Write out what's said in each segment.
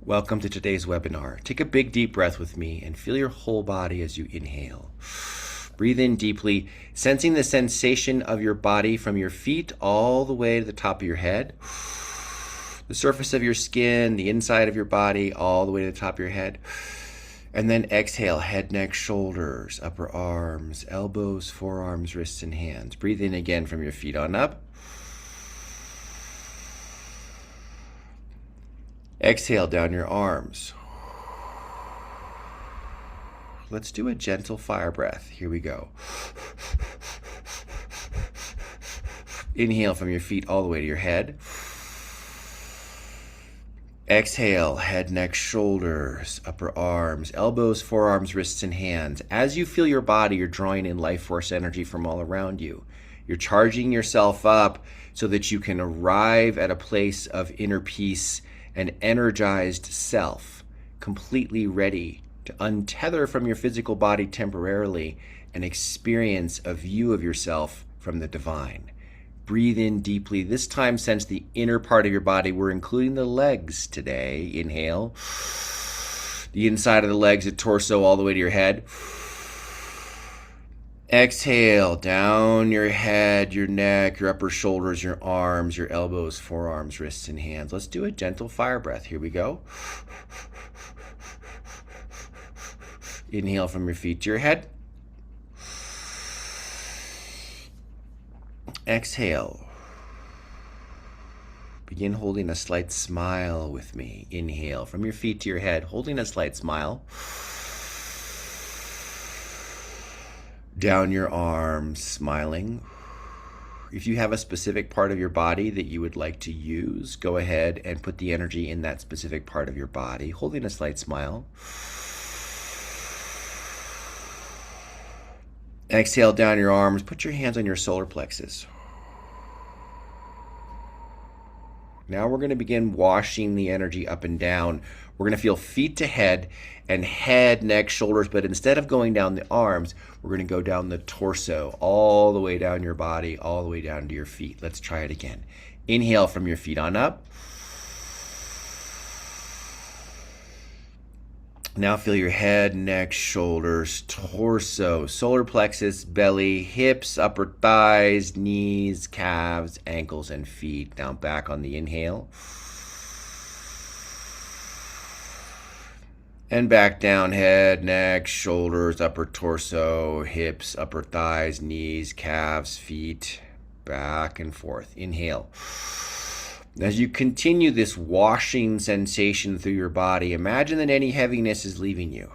Welcome to today's webinar. Take a big deep breath with me and feel your whole body as you inhale. Breathe in deeply, sensing the sensation of your body from your feet all the way to the top of your head. The surface of your skin, the inside of your body, all the way to the top of your head. And then exhale, head, neck, shoulders, upper arms, elbows, forearms, wrists, and hands. Breathe in again from your feet on up. Exhale down your arms. Let's do a gentle fire breath. Here we go. Inhale from your feet all the way to your head. Exhale, head, neck, shoulders, upper arms, elbows, forearms, wrists, and hands. As you feel your body, you're drawing in life force energy from all around you. You're charging yourself up so that you can arrive at a place of inner peace, an energized self, completely ready to untether from your physical body temporarily and experience a view of yourself from the divine. Breathe in deeply. This time sense the inner part of your body. We're including the legs today. Inhale. The inside of the legs, the torso, all the way to your head. Exhale, down your head, your neck, your upper shoulders, your arms, your elbows, forearms, wrists, and hands. Let's do a gentle fire breath. Here we go. Inhale from your feet to your head. Exhale. Begin holding a slight smile with me. Inhale from your feet to your head, holding a slight smile. Down your arms, smiling. If you have a specific part of your body that you would like to use, go ahead and put the energy in that specific part of your body, holding a slight smile. Exhale down your arms. Put your hands on your solar plexus. Now we're going to begin washing the energy up and down. We're going to feel feet to head and head, neck, shoulders, but instead of going down the arms, we're going to go down the torso, all the way down your body, all the way down to your feet. Let's try it again. Inhale from your feet on up. Now feel your head, neck, shoulders, torso, solar plexus, belly, hips, upper thighs, knees, calves, ankles, and feet. Now back on the inhale. And back down, head, neck, shoulders, upper torso, hips, upper thighs, knees, calves, feet. Back and forth. Inhale. As you continue this washing sensation through your body, imagine that any heaviness is leaving you.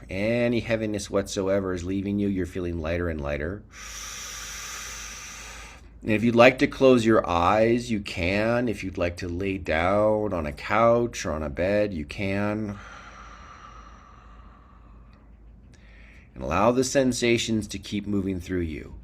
Any heaviness whatsoever is leaving you. You're feeling lighter and lighter. And if you'd like to close your eyes, you can. If you'd like to lay down on a couch or on a bed, you can. And allow the sensations to keep moving through you.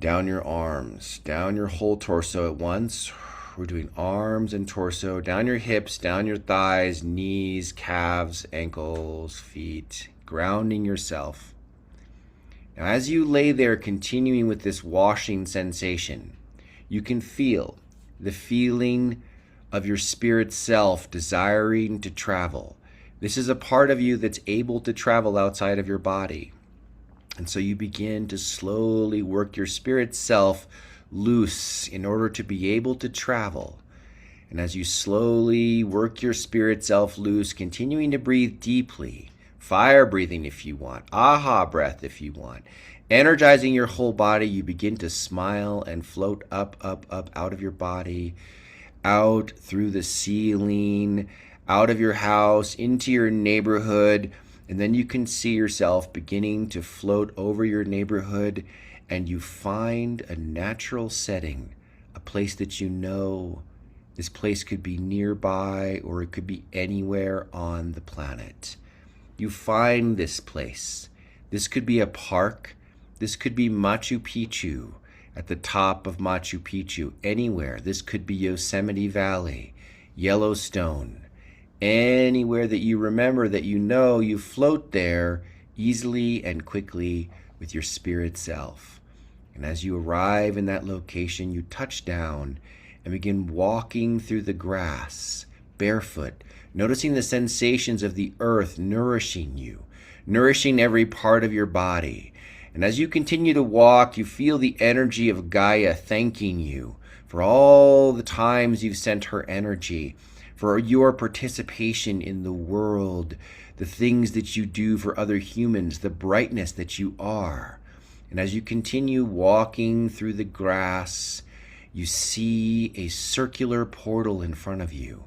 Down your arms, down your whole torso at once. We're doing arms and torso, down your hips, down your thighs, knees, calves, ankles, feet, grounding yourself. Now, as you lay there, continuing with this washing sensation, you can feel the feeling of your spirit self desiring to travel. This is a part of you that's able to travel outside of your body. And so you begin to slowly work your spirit self loose in order to be able to travel. And as you slowly work your spirit self loose, continuing to breathe deeply, fire breathing if you want, aha breath if you want, energizing your whole body, you begin to smile and float up, up, up out of your body, out through the ceiling, out of your house, into your neighborhood. And then you can see yourself beginning to float over your neighborhood, and you find a natural setting, a place that you know. This place could be nearby or it could be anywhere on the planet. You find this place. This could be a park. This could be Machu Picchu, at the top of Machu Picchu, anywhere. This could be Yosemite Valley, Yellowstone. Anywhere that you remember, that you know, you float there easily and quickly with your spirit self. And as you arrive in that location, you touch down and begin walking through the grass, barefoot, noticing the sensations of the earth nourishing you, nourishing every part of your body. And as you continue to walk, you feel the energy of Gaia thanking you for all the times you've sent her energy, for your participation in the world, the things that you do for other humans, the brightness that you are. And as you continue walking through the grass, you see a circular portal in front of you.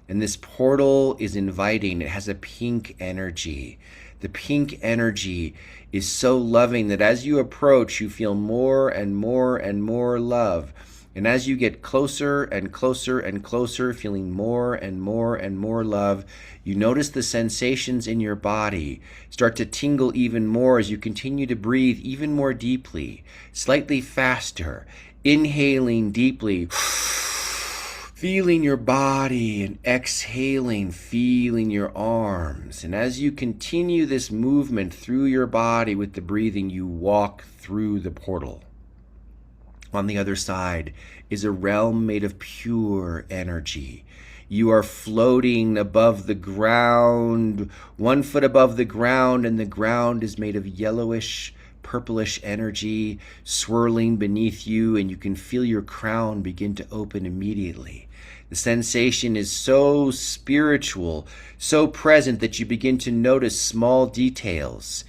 And this portal is inviting. It has a pink energy. The pink energy is so loving that as you approach, you feel more and more and more love. And as you get closer and closer and closer, feeling more and more and more love, you notice the sensations in your body start to tingle even more as you continue to breathe even more deeply, slightly faster, inhaling deeply, feeling your body, and exhaling, feeling your arms. And as you continue this movement through your body with the breathing, you walk through the portal. On the other side is a realm made of pure energy. You are floating above the ground, 1 foot above the ground, and the ground is made of yellowish, purplish energy swirling beneath you, and you can feel your crown begin to open immediately. The sensation is so spiritual, so present that you begin to notice small details.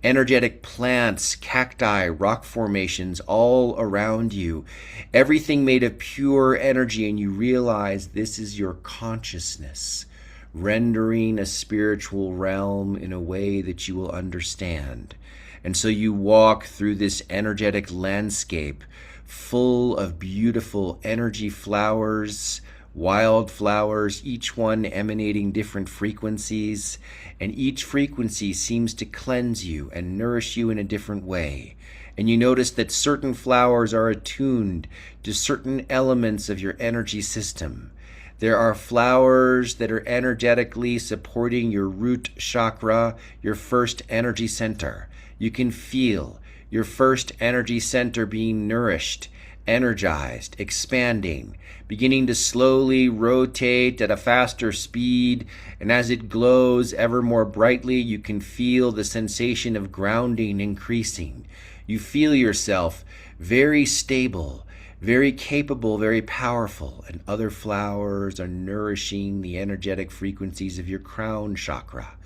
Energetic plants, cacti, rock formations all around you. Everything made of pure energy, and you realize this is your consciousness, rendering a spiritual realm in a way that you will understand. And so you walk through this energetic landscape full of beautiful energy flowers, wildflowers, each one emanating different frequencies, and each frequency seems to cleanse you and nourish you in a different way. And you notice that certain flowers are attuned to certain elements of your energy system. There are flowers that are energetically supporting your root chakra, your first energy center. You can feel your first energy center being nourished, energized, expanding, beginning to slowly rotate at a faster speed, and as it glows ever more brightly, you can feel the sensation of grounding increasing. You feel yourself very stable, very capable, very powerful, and other flowers are nourishing the energetic frequencies of your crown chakra,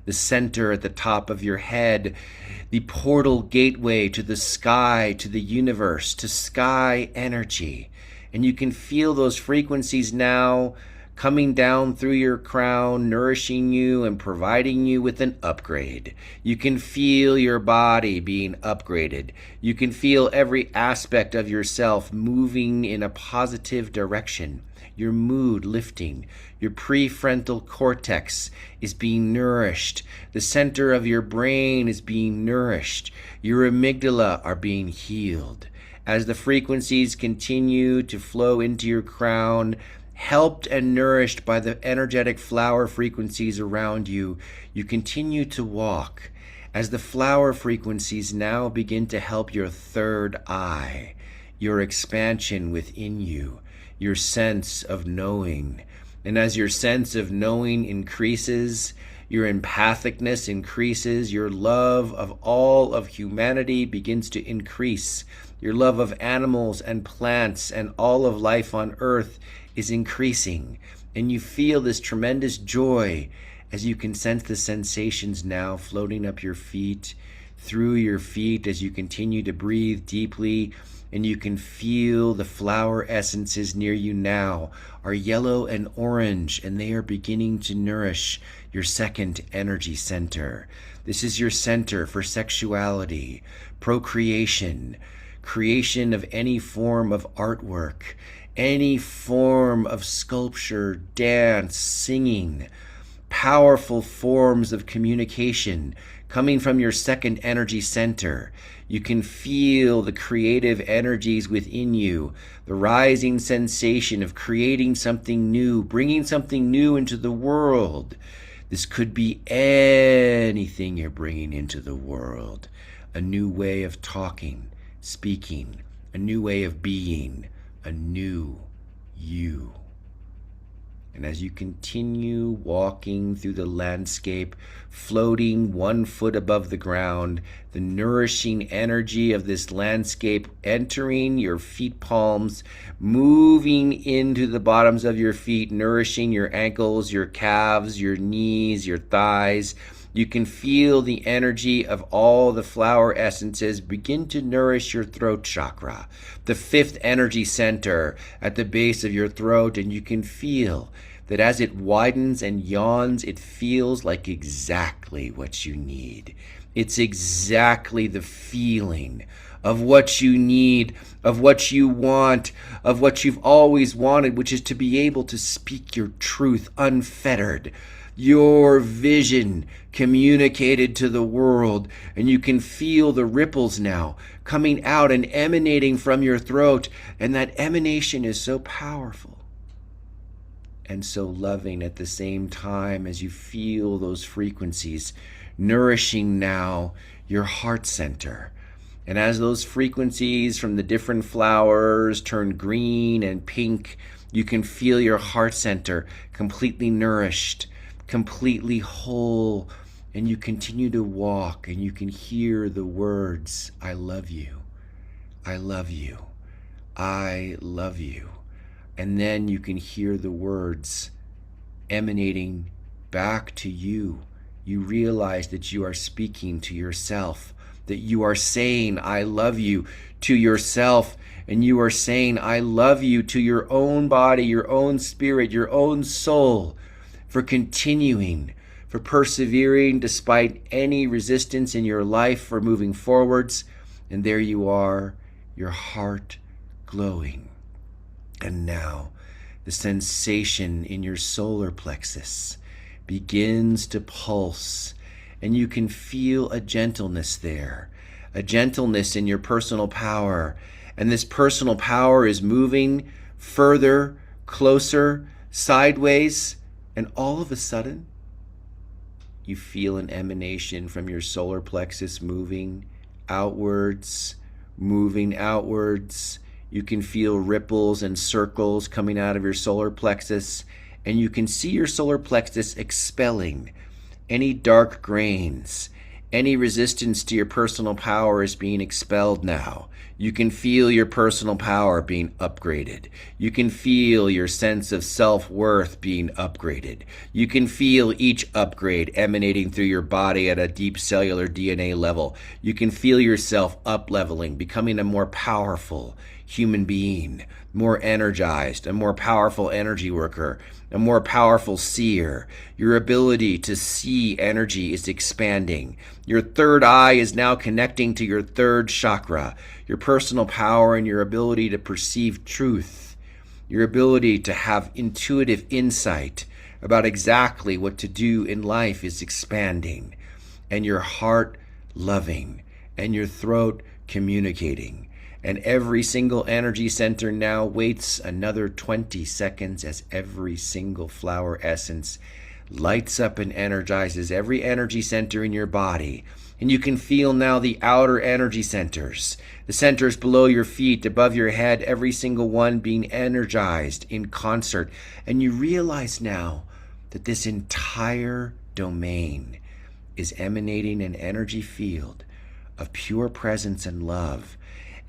the center at the top of your head, the portal gateway to the sky, to the universe, to sky energy. And you can feel those frequencies now coming down through your crown, nourishing you and providing you with an upgrade. You can feel your body being upgraded. You can feel every aspect of yourself moving in a positive direction. Your mood lifting. Your prefrontal cortex is being nourished. The center of your brain is being nourished. Your amygdala are being healed. As the frequencies continue to flow into your crown, helped and nourished by the energetic flower frequencies around you, you continue to walk. As the flower frequencies now begin to help your third eye, your expansion within you, your sense of knowing. And as your sense of knowing increases, your empathicness increases, your love of all of humanity begins to increase. Your love of animals and plants and all of life on earth is increasing. And you feel this tremendous joy as you can sense the sensations now floating up your feet, through your feet as you continue to breathe deeply. And you can feel the flower essences near you now are yellow and orange, and they are beginning to nourish your second energy center. This is your center for sexuality, procreation, creation of any form of artwork, any form of sculpture, dance, singing, powerful forms of communication coming from your second energy center. You can feel the creative energies within you, the rising sensation of creating something new, bringing something new into the world. This could be anything you're bringing into the world. A new way of talking, speaking, a new way of being, a new you. And as you continue walking through the landscape, floating 1 foot above the ground, the nourishing energy of this landscape entering your feet palms, moving into the bottoms of your feet, nourishing your ankles, your calves, your knees, your thighs. You can feel the energy of all the flower essences begin to nourish your throat chakra, the 5th energy center at the base of your throat, and you can feel that as it widens and yawns, it feels like exactly what you need. It's exactly the feeling of what you need, of what you want, of what you've always wanted, which is to be able to speak your truth unfettered. Your vision communicated to the world, and you can feel the ripples now coming out and emanating from your throat, and that emanation is so powerful and so loving at the same time as you feel those frequencies nourishing now your heart center. And as those frequencies from the different flowers turn green and pink, you can feel your heart center completely nourished, completely whole, and you continue to walk and you can hear the words, I love you, I love you, I love you. And then you can hear the words emanating back to you. You realize that you are speaking to yourself, that you are saying, I love you to yourself, and you are saying, I love you to your own body, your own spirit, your own soul, for continuing, for persevering despite any resistance in your life, for moving forwards. And there you are, your heart glowing. And now the sensation in your solar plexus begins to pulse, and you can feel a gentleness there, a gentleness in your personal power. And this personal power is moving further, closer, sideways, and all of a sudden, you feel an emanation from your solar plexus moving outwards, moving outwards. You can feel ripples and circles coming out of your solar plexus, and you can see your solar plexus expelling any dark grains. Any resistance to your personal power is being expelled now. You can feel your personal power being upgraded. You can feel your sense of self-worth being upgraded. You can feel each upgrade emanating through your body at a deep cellular DNA level. You can feel yourself up-leveling, becoming a more powerful human being, more energized, a more powerful energy worker, a more powerful seer. Your ability to see energy is expanding. Your third eye is now connecting to your third chakra. Your personal power and your ability to perceive truth, your ability to have intuitive insight about exactly what to do in life is expanding. And your heart loving, and your throat communicating. And every single energy center now waits another 20 seconds as every single flower essence lights up and energizes every energy center in your body. And you can feel now the outer energy centers, the centers below your feet, above your head, every single one being energized in concert. And you realize now that this entire domain is emanating an energy field of pure presence and love.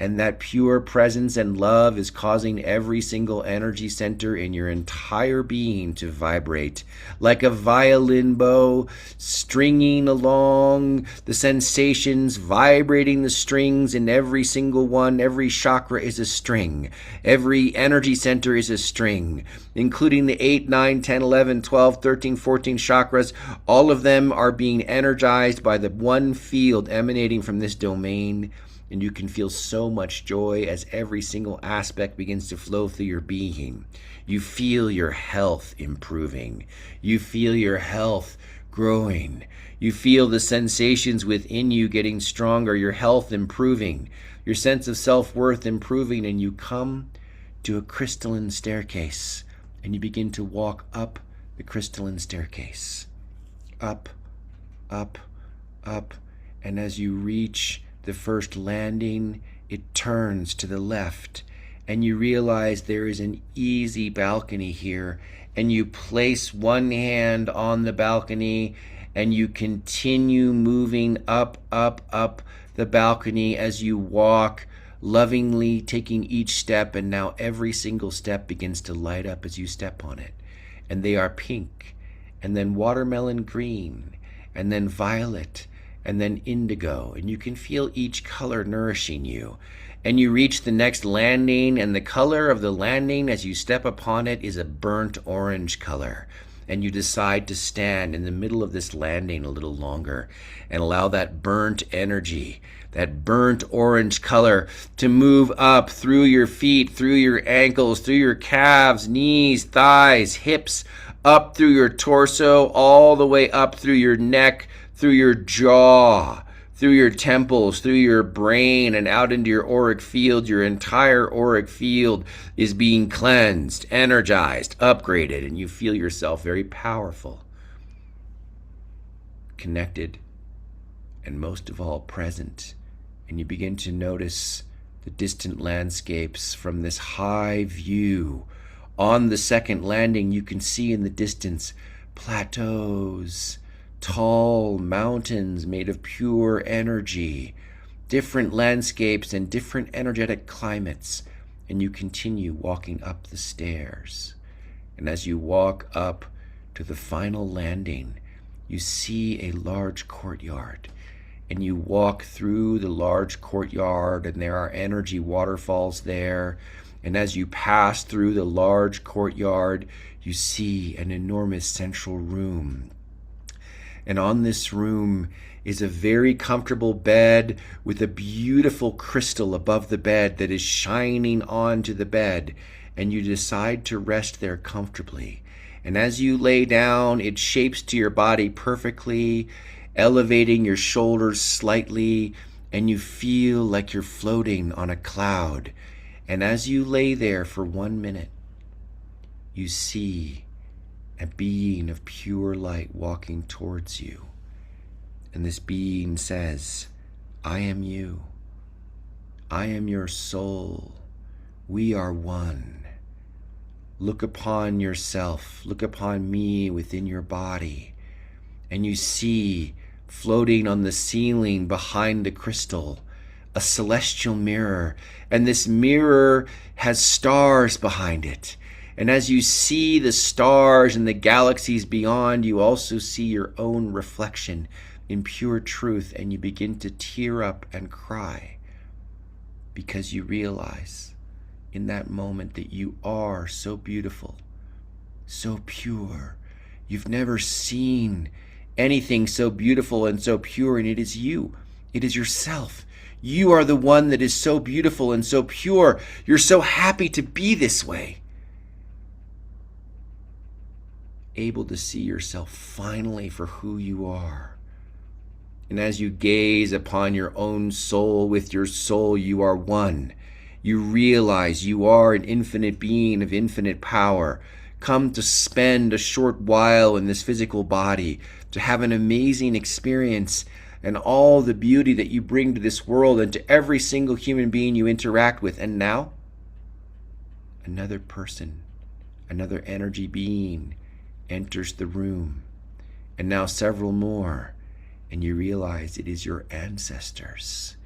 And that pure presence and love is causing every single energy center in your entire being to vibrate like a violin bow, stringing along the sensations, vibrating the strings in every single one. Every chakra is a string. Every energy center is a string, including the 8, 9, 10, 11, 12, 13, 14 chakras. All of them are being energized by the one field emanating from this domain. And you can feel so much joy as every single aspect begins to flow through your being. You feel your health improving. You feel your health growing. You feel the sensations within you getting stronger, your health improving, your sense of self-worth improving, and you come to a crystalline staircase, and you begin to walk up the crystalline staircase. Up, up, up, and as you reach the first landing, it turns to the left, and you realize there is an easy balcony here, and you place one hand on the balcony and you continue moving up the balcony as you walk, lovingly taking each step, and now every single step begins to light up as you step on it. And they are pink, and then watermelon green, and then violet, and then indigo, and you can feel each color nourishing you. And you reach the next landing, and the color of the landing as you step upon it is a burnt orange color. And you decide to stand in the middle of this landing a little longer and allow that burnt energy, that burnt orange color, to move up through your feet, through your ankles, through your calves, knees, thighs, hips, up through your torso, all the way up through your neck, through your jaw, through your temples, through your brain, and out into your auric field. Your entire auric field is being cleansed, energized, upgraded, and you feel yourself very powerful, connected, and most of all, present. And you begin to notice the distant landscapes from this high view. On the second landing, you can see in the distance plateaus, tall mountains made of pure energy, different landscapes and different energetic climates, and you continue walking up the stairs. And as you walk up to the final landing, you see a large courtyard, and you walk through the large courtyard, and there are energy waterfalls there. And as you pass through the large courtyard, you see an enormous central room. And on this room is a very comfortable bed with a beautiful crystal above the bed that is shining onto the bed. And you decide to rest there comfortably. And as you lay down, it shapes to your body perfectly, elevating your shoulders slightly, and you feel like you're floating on a cloud. And as you lay there for 1 minute, you see a being of pure light walking towards you. And this being says, I am you. I am your soul. We are one. Look upon yourself. Look upon me within your body. And you see, floating on the ceiling behind the crystal, a celestial mirror. And this mirror has stars behind it. And as you see the stars and the galaxies beyond, you also see your own reflection in pure truth, and you begin to tear up and cry because you realize in that moment that you are so beautiful, so pure. You've never seen anything so beautiful and so pure, and it is you. It is yourself. You are the one that is so beautiful and so pure. You're so happy to be this way. Able to see yourself finally for who you are. And as you gaze upon your own soul with your soul, you are one. You realize you are an infinite being of infinite power, come to spend a short while in this physical body, to have an amazing experience and all the beauty that you bring to this world and to every single human being you interact with. And now, another person, another energy being enters the room, and now several more, and you realize it is your ancestors.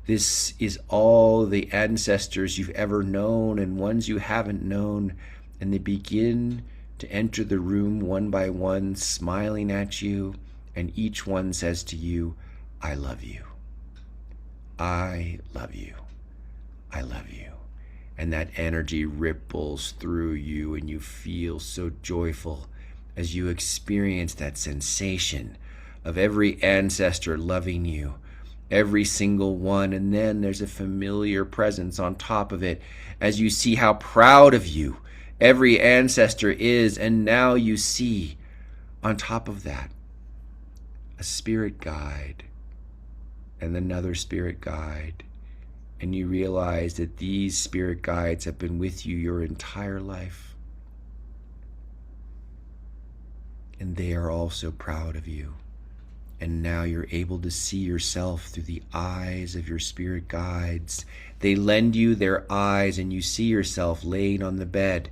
This is all the ancestors you've ever known and ones you haven't known, and they begin to enter the room one by one, smiling at you, and each one says to you, I love you. I love you. I love you. And that energy ripples through you, and you feel so joyful as you experience that sensation of every ancestor loving you, every single one. And then there's a familiar presence on top of it as you see how proud of you every ancestor is. And now you see on top of that a spirit guide and another spirit guide. And you realize that these spirit guides have been with you your entire life. And they are also proud of you. And now you're able to see yourself through the eyes of your spirit guides. They lend you their eyes, and you see yourself laying on the bed,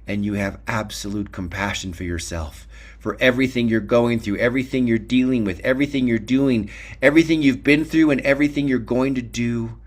and you have absolute compassion for yourself, for everything you're going through, everything you're dealing with, everything you're doing, everything you've been through, and everything you're going to do,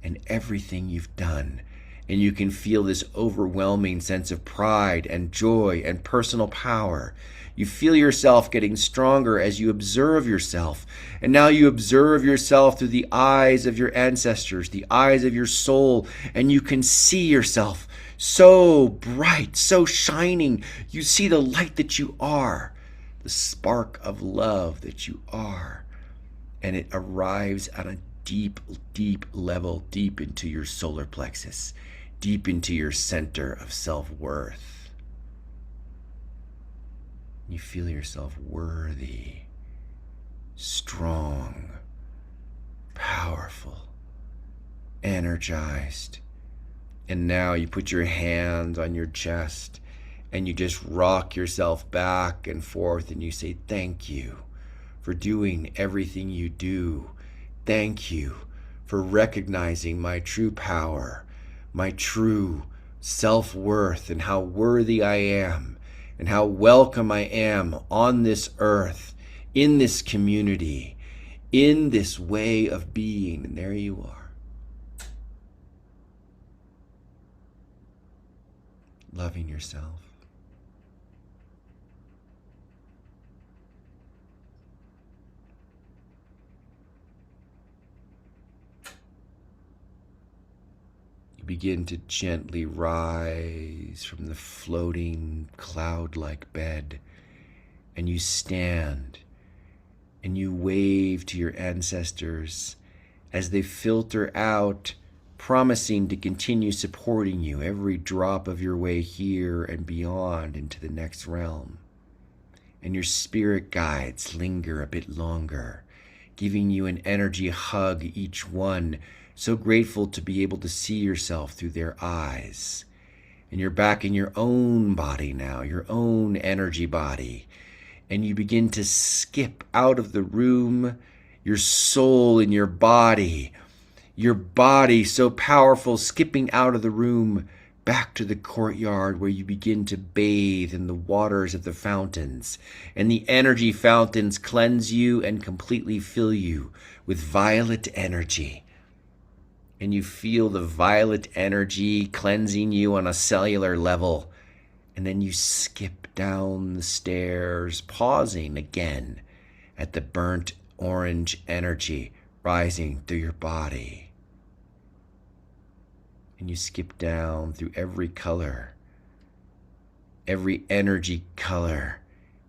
and everything you've done. And you can feel this overwhelming sense of pride and joy and personal power. You feel yourself getting stronger as you observe yourself. And now you observe yourself through the eyes of your ancestors, the eyes of your soul, and you can see yourself so bright, so shining. You see the light that you are, the spark of love that you are. And it arrives at a deep, deep level, deep into your solar plexus, deep into your center of self-worth. You feel yourself worthy, strong, powerful, energized. And now you put your hands on your chest and you just rock yourself back and forth and you say, thank you for doing everything you do. Thank you for recognizing my true power, my true self-worth, and how worthy I am, and how welcome I am on this earth, in this community, in this way of being. And there you are. Loving yourself. You begin to gently rise from the floating cloud-like bed, and you stand and you wave to your ancestors as they filter out, promising to continue supporting you every drop of your way here and beyond into the next realm. And your spirit guides linger a bit longer, giving you an energy hug, each one so grateful to be able to see yourself through their eyes. And you're back in your own body now, your own energy body. And you begin to skip out of the room, your soul in your body so powerful, skipping out of the room back to the courtyard where you begin to bathe in the waters of the fountains. And the energy fountains cleanse you and completely fill you with violet energy. And you feel the violet energy cleansing you on a cellular level. And then you skip down the stairs, pausing again at the burnt orange energy rising through your body. And you skip down through every color, every energy color: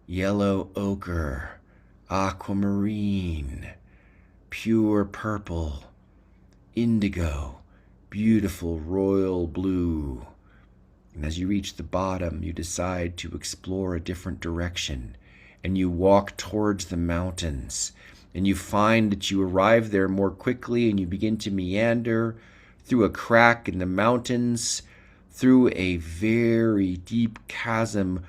yellow ochre, aquamarine, pure purple, indigo, beautiful royal blue. And as you reach the bottom, you decide to explore a different direction, and you walk towards the mountains, and you find that you arrive there more quickly, and you begin to meander through a crack in the mountains, through a very deep chasm,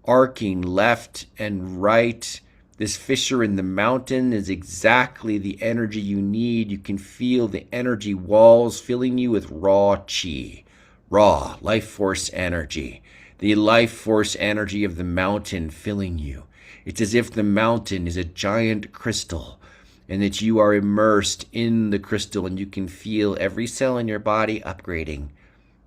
arcing left and right. This fissure in the mountain is exactly the energy you need. You can feel the energy walls filling you with raw chi, raw life force energy, the life force energy of the mountain filling you. It's as if the mountain is a giant crystal and that you are immersed in the crystal, and you can feel every cell in your body upgrading,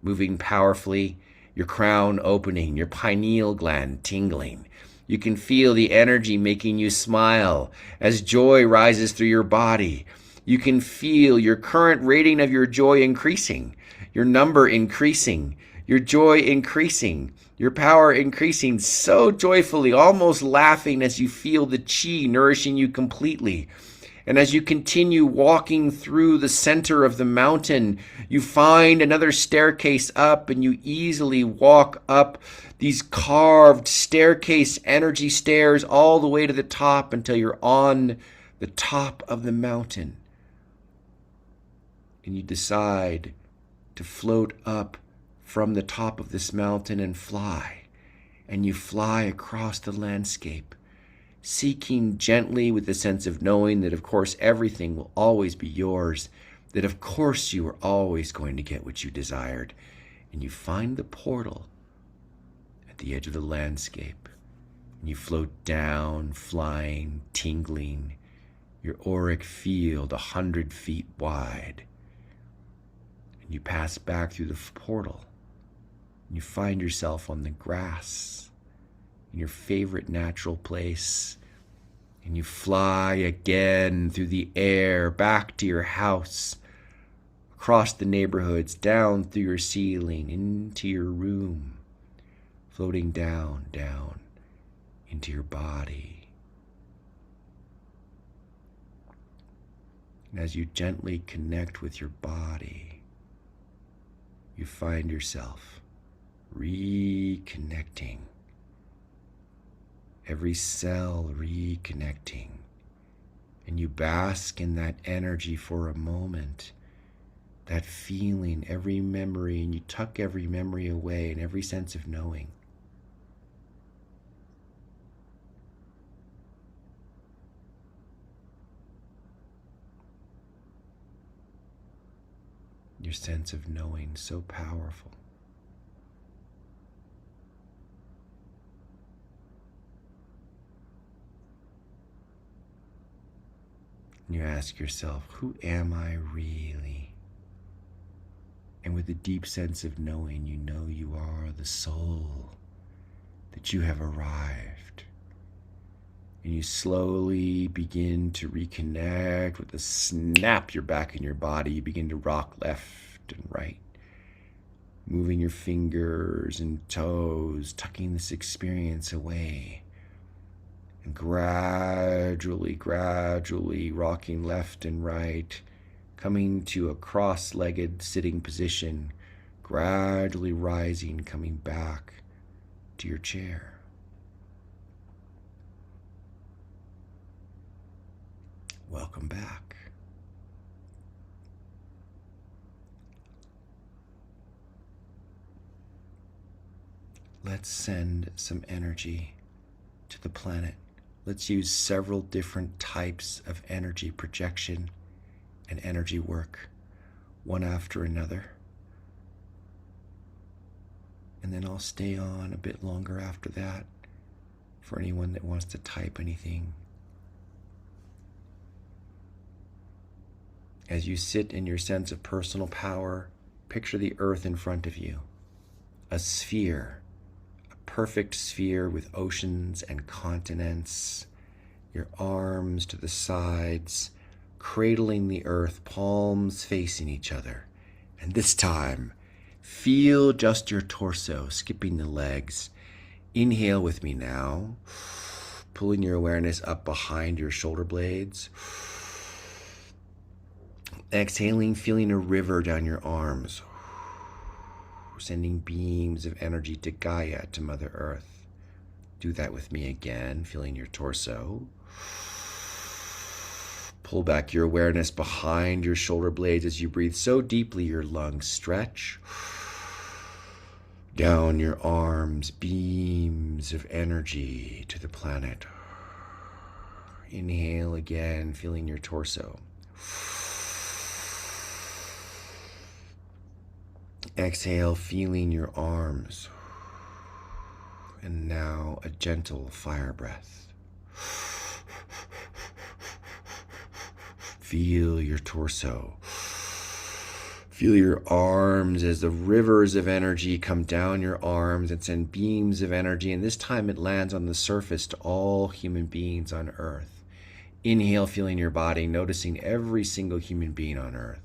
moving powerfully, your crown opening, your pineal gland tingling. You can feel the energy making you smile as joy rises through your body. You can feel your current rating of your joy increasing, your number increasing, your joy increasing, your power increasing so joyfully, almost laughing as you feel the chi nourishing you completely. And as you continue walking through the center of the mountain, you find another staircase up, and you easily walk up these carved staircase energy stairs all the way to the top until you're on the top of the mountain. And you decide to float up from the top of this mountain and fly. And you fly across the landscape. seeking gently with the sense of knowing that, of course, everything will always be yours, that, of course, you are always going to get what you desired. And you find the portal at the edge of the landscape, and you float down, flying, tingling, your auric field 100 feet wide. And you pass back through the portal, and you find yourself on the grass in your favorite natural place, and you fly again through the air back to your house, across the neighborhoods, down through your ceiling, into your room, floating down, down into your body. And as you gently connect with your body, you find yourself reconnecting, every cell reconnecting, and you bask in that energy for a moment, that feeling, every memory, and you tuck every memory away and every sense of knowing. Your sense of knowing so powerful. And you ask yourself, who am I really? And with a deep sense of knowing, you know you are the soul, that you have arrived. And you slowly begin to reconnect. With a snap, you're back in your body. You begin to rock left and right, moving your fingers and toes, tucking this experience away, and gradually rocking left and right, coming to a cross-legged sitting position, gradually rising, coming back to your chair. Welcome back. Let's send some energy to the planet. Let's use several different types of energy projection and energy work, one after another. And then I'll stay on a bit longer after that for anyone that wants to type anything. As you sit in your sense of personal power, picture the earth in front of you, a sphere, a perfect sphere with oceans and continents, your arms to the sides, cradling the earth, palms facing each other. And this time, feel just your torso, skipping the legs. Inhale with me now, pulling your awareness up behind your shoulder blades. Exhaling, feeling a river down your arms, sending beams of energy to Gaia, to Mother Earth. Do that with me again, feeling your torso. Pull back your awareness behind your shoulder blades as you breathe so deeply your lungs stretch. Down your arms, beams of energy to the planet. Inhale again, feeling your torso. Exhale, feeling your arms. And now a gentle fire breath. Feel your torso. Feel your arms as the rivers of energy come down your arms and send beams of energy. And this time it lands on the surface to all human beings on Earth. Inhale, feeling your body, noticing every single human being on Earth.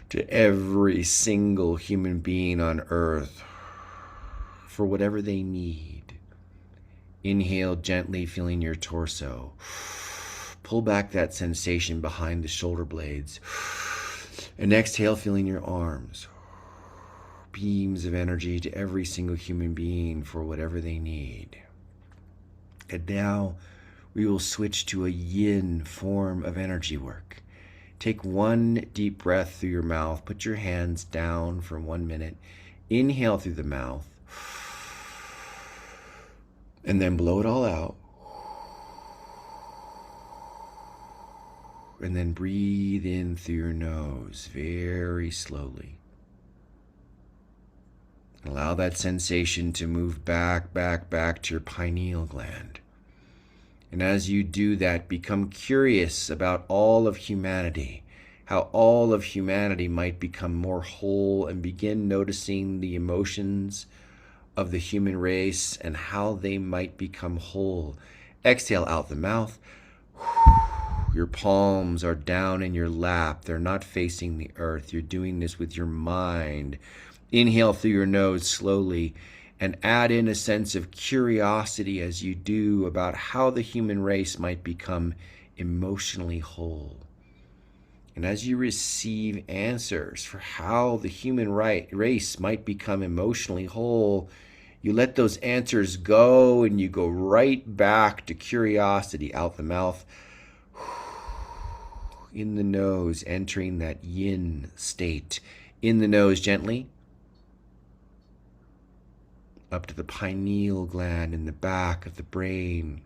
To every single human being on Earth, for whatever they need. Inhale, gently feeling your torso. Pull back that sensation behind the shoulder blades. And exhale, feeling your arms. Beams of energy to every single human being for whatever they need. And now we will switch to a yin form of energy work. Take one deep breath through your mouth. Put your hands down for 1 minute. Inhale through the mouth. And then blow it all out. And then breathe in through your nose very slowly. Allow that sensation to move back to your pineal gland. And as you do that, become curious about all of humanity, how all of humanity might become more whole, and begin noticing the emotions of the human race and how they might become whole. Exhale out the mouth. Your palms are down in your lap. They're not facing the earth. You're doing this with your mind. Inhale through your nose slowly and add in a sense of curiosity as you do about how the human race might become emotionally whole. And as you receive answers for how the human race might become emotionally whole, you let those answers go and you go right back to curiosity out the mouth. In the nose, entering that yin state. In the nose gently. Up to the pineal gland in the back of the brain.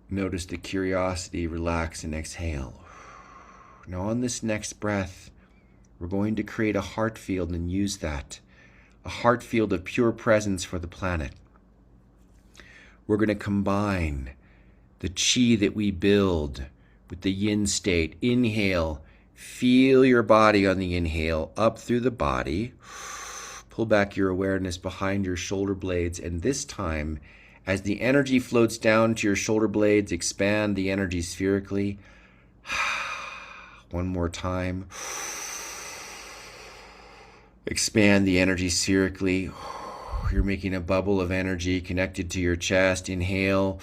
Notice the curiosity, relax, and exhale. Now on this next breath, we're going to create a heart field and use that. A heart field of pure presence for the planet. We're going to combine the chi that we build with the yin state. Inhale, feel your body on the inhale, up through the body. Pull back your awareness behind your shoulder blades, and this time, as the energy floats down to your shoulder blades, expand the energy spherically. One more time. Expand the energy spherically. You're making a bubble of energy connected to your chest. Inhale.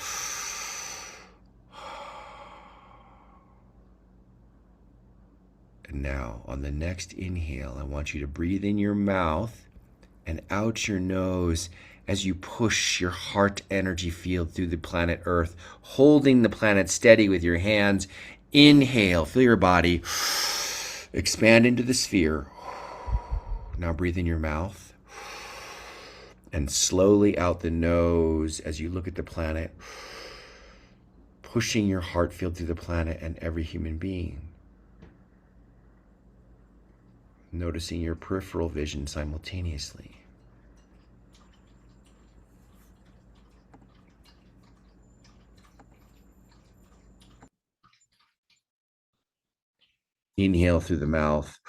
And now, on the next inhale, I want you to breathe in your mouth and out your nose as you push your heart energy field through the planet Earth, holding the planet steady with your hands. Inhale, feel your body expand into the sphere. Now breathe in your mouth and slowly out the nose as you look at the planet, pushing your heart field through the planet and every human being. Noticing your peripheral vision simultaneously. Inhale through the mouth.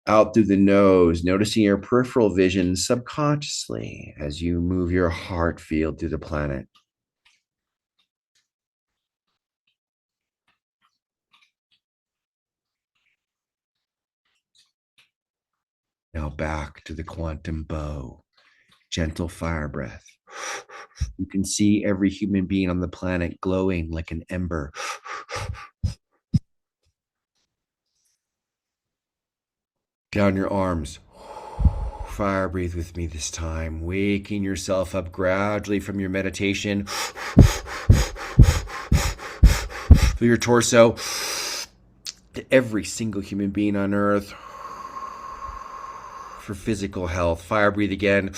Out through the nose, noticing your peripheral vision subconsciously as you move your heart field through the planet. Now back to the quantum bow. Gentle fire breath. You can see every human being on the planet glowing like an ember. Down your arms. Fire breathe with me this time, waking yourself up gradually from your meditation. Feel your torso. To every single human being on earth. For physical health, fire breathe again.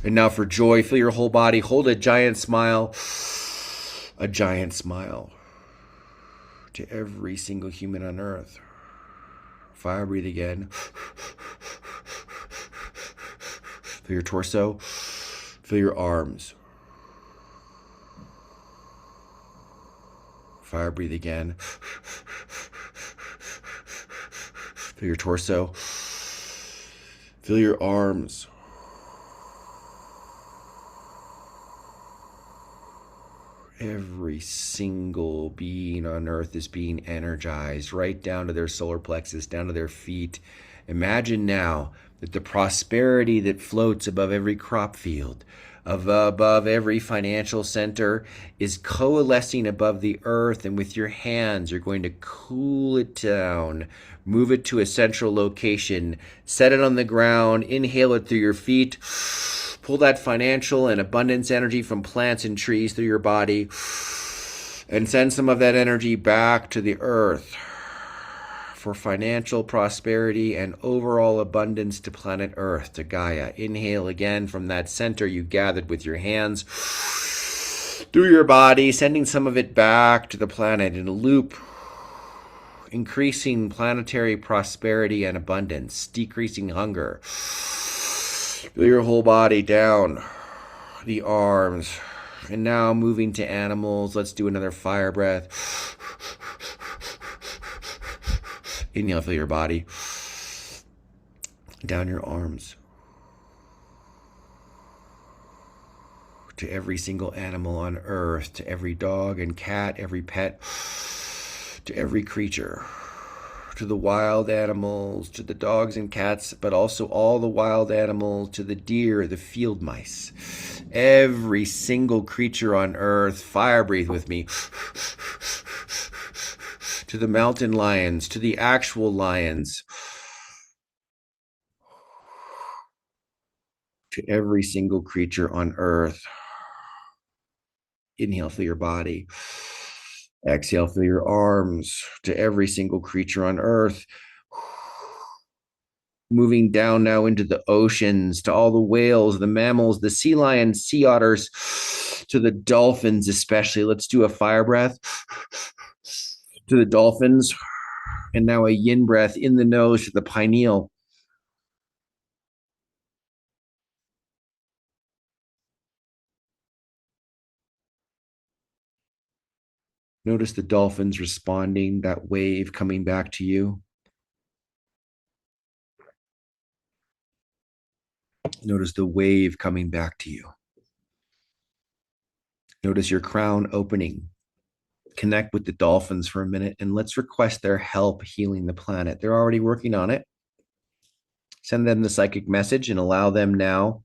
And now for joy, feel your whole body. Hold a giant smile. A giant smile. To every single human on earth. Fire breathe again. Feel your torso. Feel your arms. Fire breathe again. Feel your torso. Feel your arms. Every single being on earth is being energized right down to their solar plexus, down to their feet. Imagine now that the prosperity that floats above every crop field, above every financial center, is coalescing above the earth, and with your hands you're going to cool it down, move it to a central location, set it on the ground, inhale it through your feet. Pull that financial and abundance energy from plants and trees through your body. And send some of that energy back to the earth for financial prosperity and overall abundance to planet Earth, to Gaia. Inhale again from that center you gathered with your hands through your body, sending some of it back to the planet in a loop, increasing planetary prosperity and abundance, decreasing hunger. Feel your whole body down, the arms, and now moving to animals. Let's do another fire breath. Inhale, feel your body. Down your arms. To every single animal on earth, to every dog and cat, every pet, to every creature, to the wild animals, to the dogs and cats, but also all the wild animals, to the deer, the field mice, every single creature on earth. Fire breathe with me. To the mountain lions, to the actual lions, to every single creature on earth. Inhale, feel your body. Exhale, feel your arms. To every single creature on earth. Moving down now into the oceans, to all the whales, the mammals, the sea lions, sea otters, to the dolphins especially. Let's do a fire breath. To the dolphins. And now a yin breath in the nose to the pineal. Notice the dolphins responding, that wave coming back to you. Notice the wave coming back to you. Notice your crown opening. Connect with the dolphins for a minute and let's request their help healing the planet. They're already working on it. Send them the psychic message and allow them now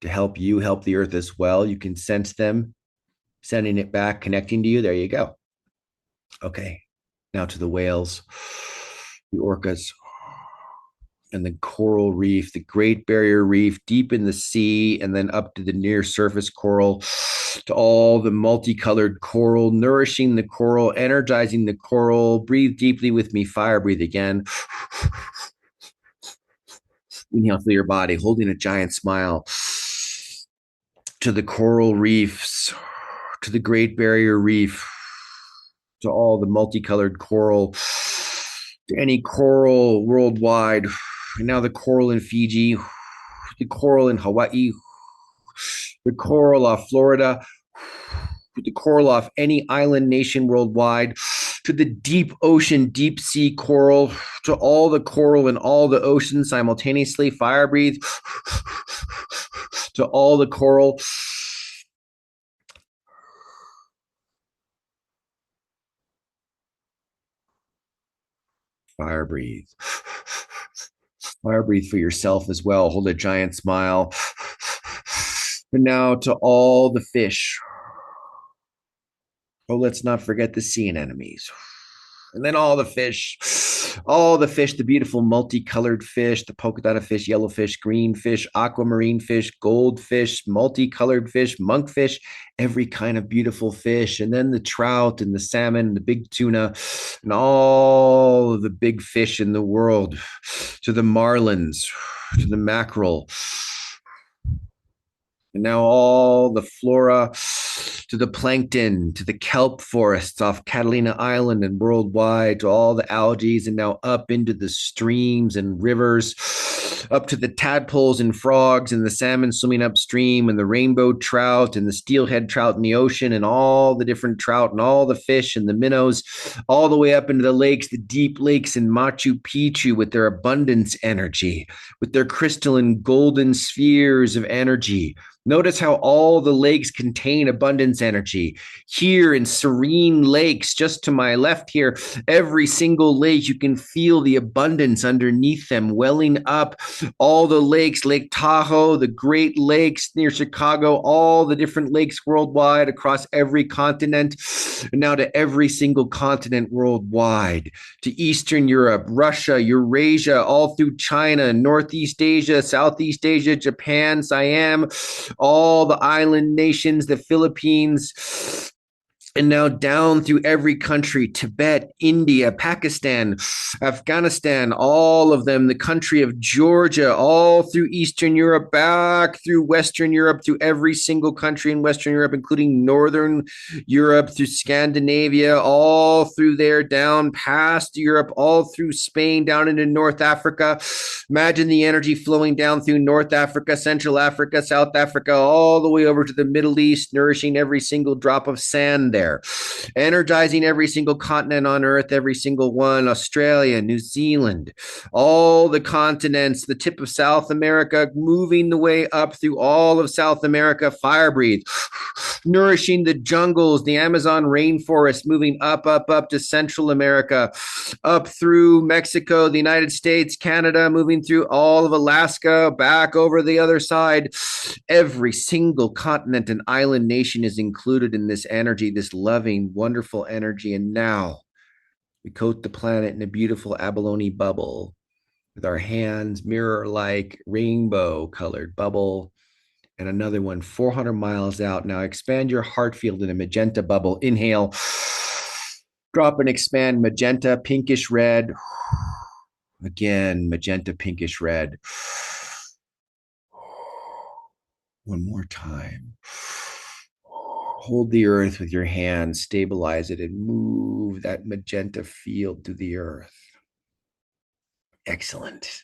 to help you help the earth as well. You can sense them sending it back, connecting to you. There you go. Okay, now to the whales, the orcas, and the coral reef, the Great Barrier Reef, deep in the sea, and then up to the near surface coral, to all the multicolored coral, nourishing the coral, energizing the coral. Breathe deeply with me. Fire breathe again. Inhale through your body, holding a giant smile. To the coral reefs, to the Great Barrier Reef, to all the multicolored coral, to any coral worldwide. And now the coral in Fiji, the coral in Hawaii, the coral off Florida, the coral off any island nation worldwide, to the deep ocean, deep sea coral, to all the coral in all the oceans simultaneously. Fire breathe. To all the coral. Fire breathe. Fire breathe for yourself as well. Hold a giant smile. And now to all the fish. Oh, let's not forget the sea anemones. And then all the fish, the beautiful multicolored fish, the polka dotted fish, yellow fish, green fish, aquamarine fish, goldfish, multicolored fish, monkfish, every kind of beautiful fish. And then the trout and the salmon and the big tuna and all of the big fish in the world, to the marlins, to the mackerel. And now all the flora, to the plankton, to the kelp forests off Catalina Island and worldwide, to all the algae, and now up into the streams and rivers, up to the tadpoles and frogs and the salmon swimming upstream and the rainbow trout and the steelhead trout in the ocean and all the different trout and all the fish and the minnows, all the way up into the lakes, the deep lakes in Machu Picchu with their abundance energy, with their crystalline golden spheres of energy. Notice how all the lakes contain abundance energy. Here in serene lakes, just to my left here, every single lake, you can feel the abundance underneath them welling up. All the lakes, Lake Tahoe, the Great Lakes near Chicago, all the different lakes worldwide across every continent, and now to every single continent worldwide, to Eastern Europe, Russia, Eurasia, all through China, Northeast Asia, Southeast Asia, Japan, Siam, all the island nations, the Philippines, And now down through every country, Tibet, India, Pakistan, Afghanistan, all of them, the country of Georgia, all through Eastern Europe, back through Western Europe, through every single country in Western Europe, including Northern Europe, through Scandinavia, all through there, down past Europe, all through Spain, down into North Africa. Imagine the energy flowing down through North Africa, Central Africa, South Africa, all the way over to the Middle East, nourishing every single drop of sand there, energizing every single continent on Earth, every single one, Australia, New Zealand, all the continents, the tip of South America, moving the way up through all of South America, fire breathe, nourishing the jungles, the Amazon rainforest, moving up to Central America, up through Mexico, the United States, Canada, moving through all of Alaska, back over the other side. Every single continent and island nation is included in this energy, this loving, wonderful energy. And now we coat the planet in a beautiful abalone bubble with our hands, mirror like rainbow colored bubble. And another one 400 miles out. Now expand your heart field in a magenta bubble. Inhale, drop and expand magenta, pinkish red. Again, magenta, pinkish red. One more time. Hold the earth with your hands, stabilize it, and move that magenta field through the earth. Excellent.